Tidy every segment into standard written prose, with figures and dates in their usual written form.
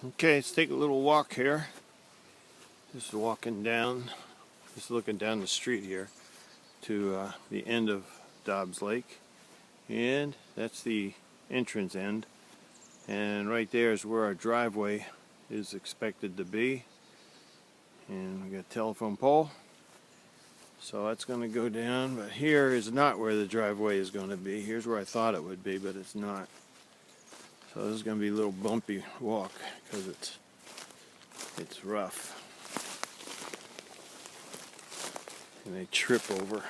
Okay, let's take a little walk here. Just looking down the street here to the end of Dobbs Lake, and that's the entrance end. And right there is where our driveway is expected to be. And we got a telephone pole, so that's going to go down. But here is not where the driveway is going to be. Here's where I thought it would be, but it's not. So this is going to be a little bumpy walk because it's rough. And they trip over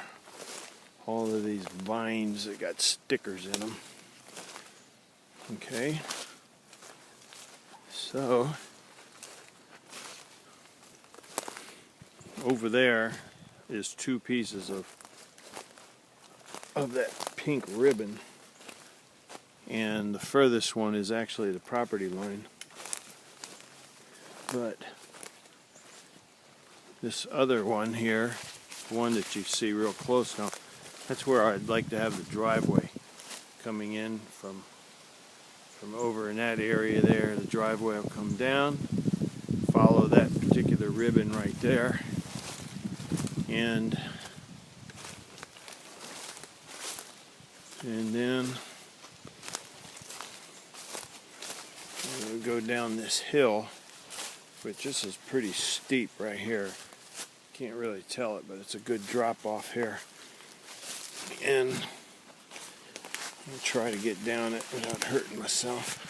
all of these vines that got stickers in them. Okay, so over there is two pieces of that pink ribbon, and the furthest one is actually the property line. But this other one here, the one that you see real close now, that's where I'd like to have the driveway coming in from over in that area there. The driveway will come down, follow that particular ribbon right there, and then we'll go down this hill, which this is pretty steep right here. Can't really tell it, but it's a good drop off here. And I'll try to get down it without hurting myself.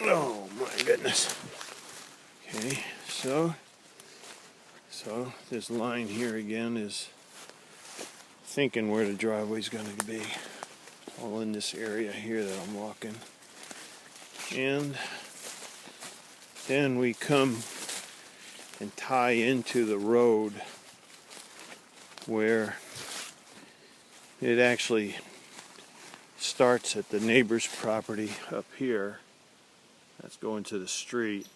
Oh my goodness. Okay, so this line here again is thinking where the driveway's going to be. All in this area here that I'm walking. And then we come and tie into the road where it actually starts at the neighbor's property up here. That's going to the street,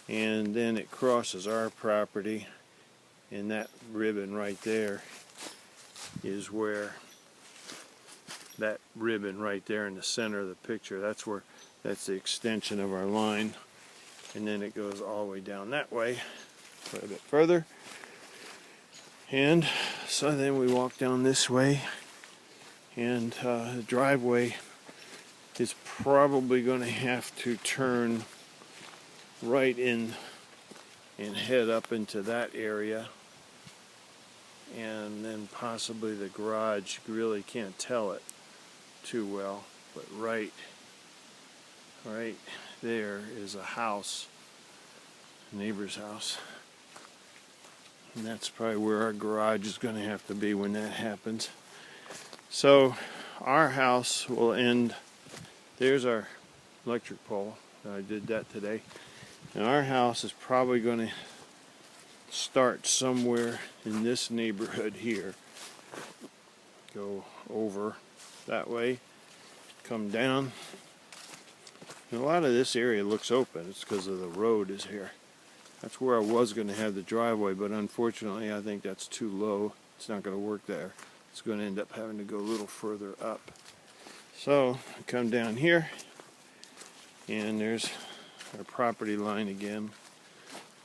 and then it crosses our property, and that ribbon right there is where that ribbon right there in the center of the picture, that's the extension of our line. And then it goes all the way down that way quite a bit further. And so then we walk down this way, and the driveway is probably going to have to turn right in and head up into that area, and then possibly the garage. You really can't tell it too well, but right there is a house, a neighbor's house, and that's probably where our garage is going to have to be when that happens. So our house will end. There's our electric pole. I did that today. And our house is probably going to start somewhere in this neighborhood here. Go over that way, come down. And a lot of this area looks open. It's because of the road is here. That's where I was going to have the driveway, but unfortunately I think that's too low. It's not going to work there. It's going to end up having to go a little further up. So I come down here, and there's our property line again.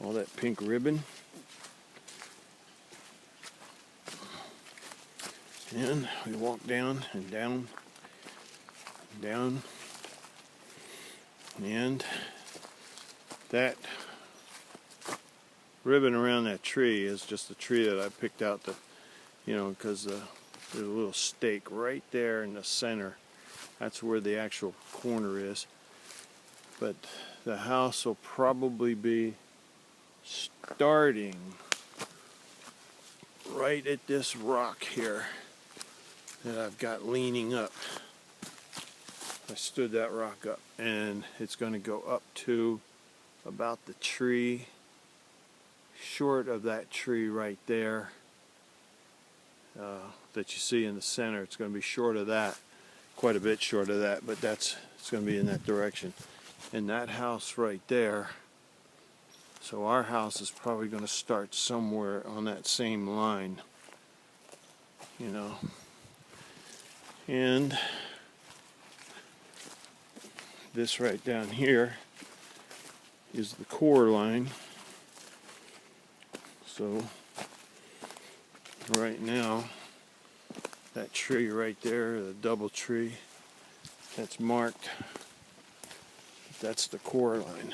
All that pink ribbon. And we walk down and down and down. And that ribbon around that tree is just a tree that I picked out to, because there's a little stake right there in the center. That's where the actual corner is. But the house will probably be starting right at this rock here that I've got leaning up. I stood that rock up, and it's going to go up to about the tree, short of that tree right there that you see in the center. It's going to be short of that, quite a bit short of that, but it's going to be in that direction. And that house right there, so our house is probably going to start somewhere on that same line, And this right down here is the core line. So right now, that tree right there, the double tree, that's marked. That's the core line.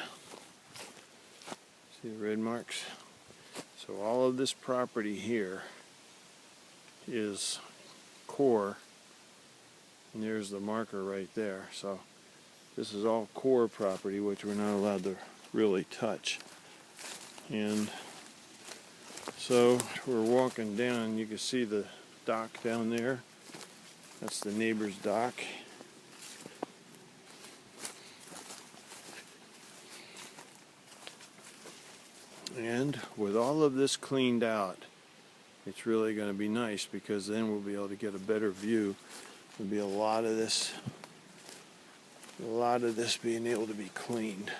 See the red marks? So all of this property here is core, and there's the marker right there. So this is all core property, which we're not allowed to really touch. And so we're walking down, you can see the dock down there. That's the neighbor's dock. And with all of this cleaned out, it's really going to be nice, because then we'll be able to get a better view. There'll be a lot of this being able to be cleaned.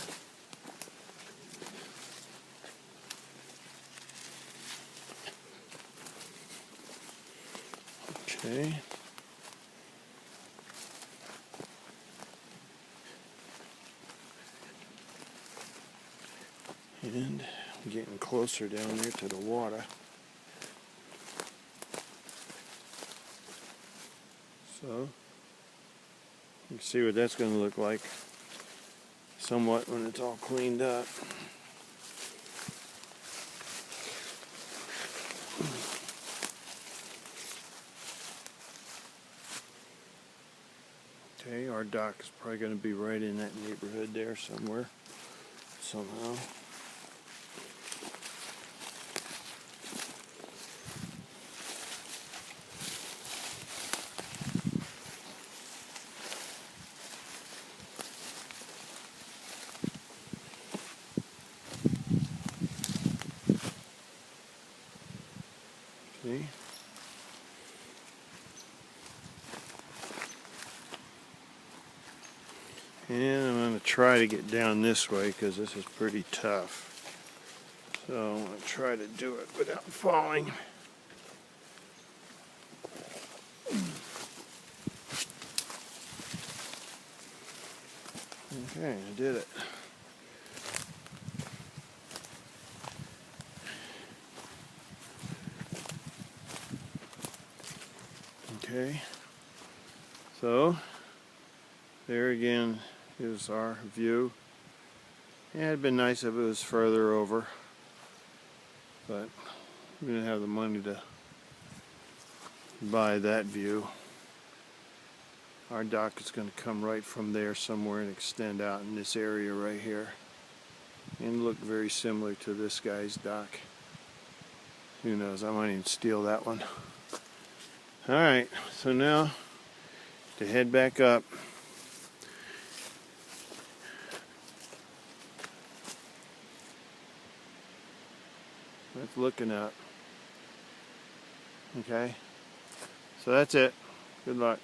Okay. And I'm getting closer down there to the water. So you can see what that's going to look like somewhat when it's all cleaned up. Okay, our dock is probably going to be right in that neighborhood there somewhere, somehow. See? And I'm going to try to get down this way, because this is pretty tough. So I'm going to try to do it without falling. Okay, I did it. Okay, so there again is our view. Yeah, it'd been nice if it was further over, but we didn't have the money to buy that view. Our dock is going to come right from there somewhere and extend out in this area right here, and look very similar to this guy's dock. Who knows, I might even steal that one. Alright, so now to head back up. That's looking up. Okay, so that's it. Good luck.